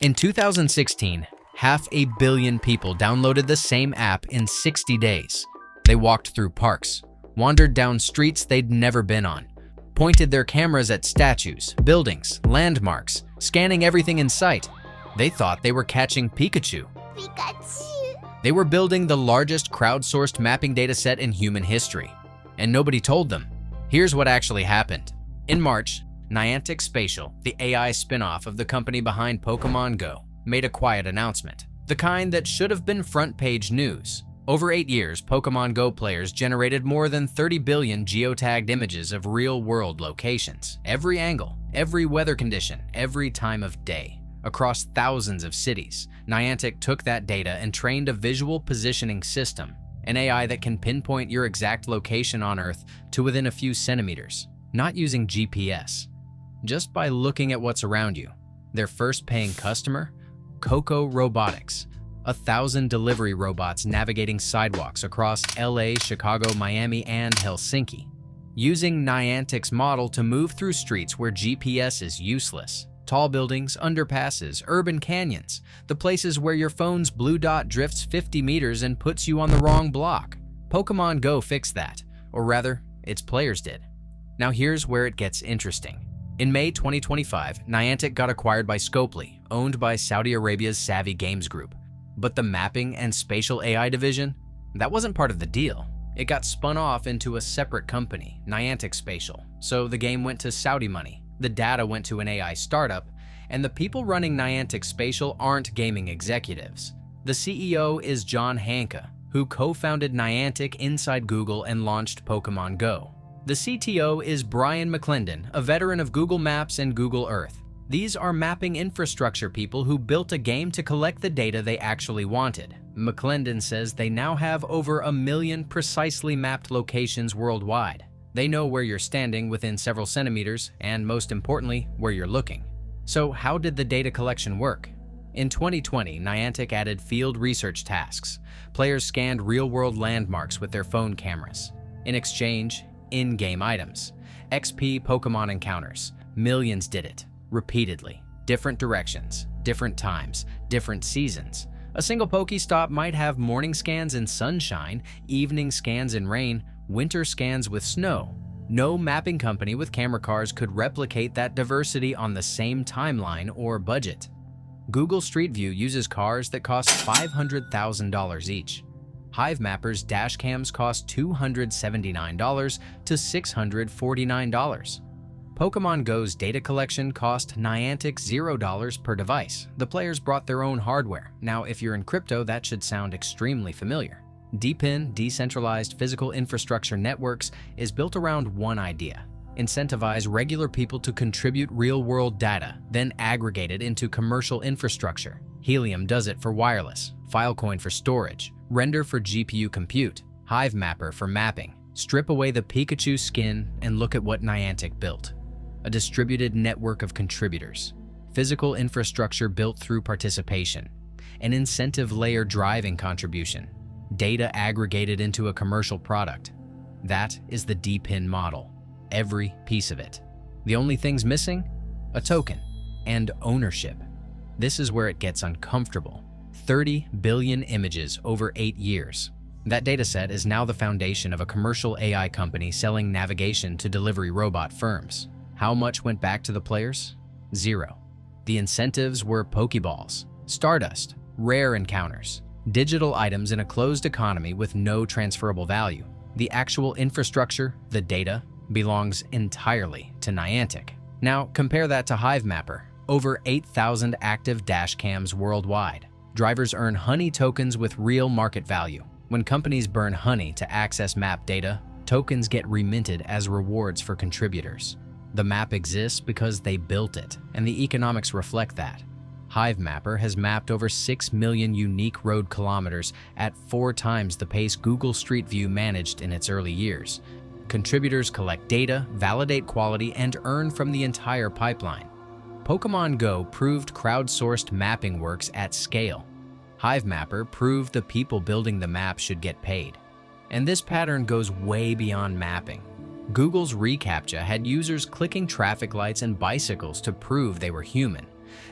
In 2016, 500 million people downloaded the same app in 60 days. They walked through parks, wandered down streets they'd never been on, pointed their cameras at statues, buildings, landmarks, scanning everything in sight. They thought they were catching Pikachu. They were building the largest crowdsourced mapping dataset in human history, and nobody told them. Here's what actually happened. In March, Niantic Spatial, the AI spin-off of the company behind Pokémon Go, made a quiet announcement, the kind that should have been front-page news. Over 8 years, Pokémon Go players generated more than 30 billion geotagged images of real-world locations, every angle, every weather condition, every time of day. Across thousands of cities, Niantic took that data and trained a visual positioning system, an AI that can pinpoint your exact location on Earth to within a few centimeters, not using GPS, just by looking at what's around you. Their first paying customer? Coco Robotics, 1,000 delivery robots navigating sidewalks across LA, Chicago, Miami, and Helsinki, using Niantic's model to move through streets where GPS is useless. Tall buildings, underpasses, urban canyons, the places where your phone's blue dot drifts 50 meters and puts you on the wrong block. Pokémon Go fixed that, or rather, its players did. Now here's where it gets interesting. In May 2025, Niantic got acquired by Scopely, owned by Saudi Arabia's Savvy Games Group. But the mapping and spatial AI division, that wasn't part of the deal. It got spun off into a separate company, Niantic Spatial, so the game went to Saudi money. The data went to an AI startup, and the people running Niantic Spatial aren't gaming executives. The CEO is John Hanke, who co-founded Niantic inside Google and launched Pokémon Go. The CTO is Brian McClendon, a veteran of Google Maps and Google Earth. These are mapping infrastructure people who built a game to collect the data they actually wanted. McClendon says they now have over 1 million precisely mapped locations worldwide. They know where you're standing within several centimeters, and most importantly, where you're looking. So how did the data collection work? In 2020, Niantic added field research tasks. Players scanned real-world landmarks with their phone cameras. In exchange, in-game items. XP Pokemon encounters. Millions did it, repeatedly. Different directions, different times, different seasons. A single Pokestop might have morning scans in sunshine, evening scans in rain, winter scans with snow. No mapping company with camera cars could replicate that diversity on the same timeline or budget. Google Street View uses cars that cost $500,000 each. Hivemapper's dashcams cost $279 to $649. Pokemon Go's data collection cost Niantic $0 per device. The players brought their own hardware. Now, if you're in crypto, that should sound extremely familiar. DePIN, Decentralized Physical Infrastructure Networks, is built around one idea: incentivize regular people to contribute real-world data, then aggregate it into commercial infrastructure. Helium does it for wireless, Filecoin for storage, Render for GPU compute, Hivemapper for mapping. Strip away the Pikachu skin and look at what Niantic built: a distributed network of contributors, physical infrastructure built through participation, an incentive layer driving contribution, data aggregated into a commercial product. That is the DePIN model, every piece of it. The only things missing? A token and ownership. This is where it gets uncomfortable. 30 billion images over 8 years. That dataset is now the foundation of a commercial AI company selling navigation to delivery robot firms. How much went back to the players? Zero. The incentives were Pokeballs, Stardust, rare encounters, digital items in a closed economy with no transferable value. The actual infrastructure, the data, belongs entirely to Niantic. Now compare that to Hivemapper. Over 8,000 active dashcams worldwide. Drivers earn honey tokens with real market value. When companies burn honey to access map data, tokens get reminted as rewards for contributors. The map exists because they built it, and the economics reflect that. Hivemapper has mapped over 6 million unique road kilometers at 4 times the pace Google Street View managed in its early years. Contributors collect data, validate quality, and earn from the entire pipeline. Pokémon Go proved crowdsourced mapping works at scale. Hivemapper proved the people building the map should get paid. And this pattern goes way beyond mapping. Google's reCAPTCHA had users clicking traffic lights and bicycles to prove they were human.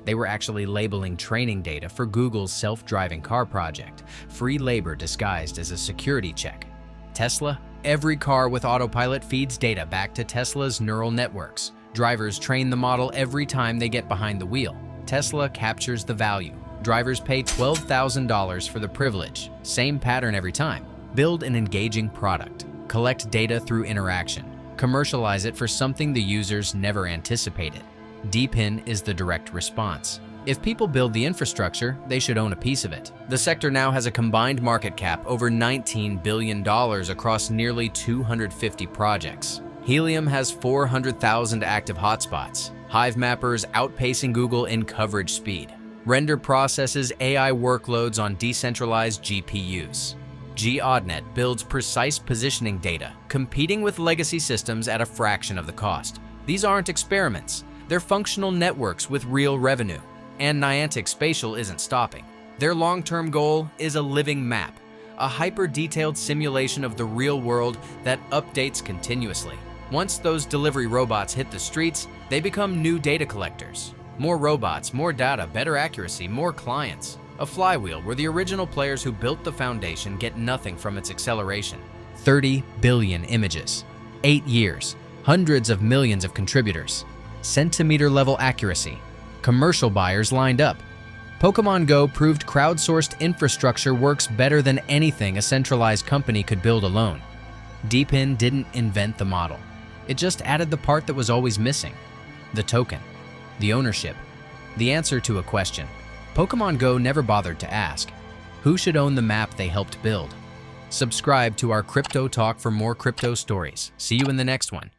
They were actually labeling training data for Google's self-driving car project, free labor disguised as a security check. Tesla? Every car with autopilot feeds data back to Tesla's neural networks. Drivers train the model every time they get behind the wheel. Tesla captures the value. Drivers pay $12,000 for the privilege. Same pattern every time. Build an engaging product. Collect data through interaction. Commercialize it for something the users never anticipated. DePIN is the direct response. If people build the infrastructure, they should own a piece of it. The sector now has a combined market cap over $19 billion across nearly 250 projects. Helium has 400,000 active hotspots. HiveMapper's outpacing Google in coverage speed. Render processes AI workloads on decentralized GPUs. Geotagged builds precise positioning data, competing with legacy systems at a fraction of the cost. These aren't experiments. They're functional networks with real revenue. And Niantic Spatial isn't stopping. Their long-term goal is a living map, a hyper-detailed simulation of the real world that updates continuously. Once those delivery robots hit the streets, they become new data collectors. More robots, more data, better accuracy, more clients. A flywheel where the original players who built the foundation get nothing from its acceleration. 30 billion images. 8 years. Hundreds of millions of contributors. Centimeter-level accuracy. Commercial buyers lined up. Pokémon Go proved crowdsourced infrastructure works better than anything a centralized company could build alone. DePIN didn't invent the model. It just added the part that was always missing. The token. The ownership. The answer to a question. Pokémon Go never bothered to ask. Who should own the map they helped build? Subscribe to our Crypto Talk for more crypto stories. See you in the next one.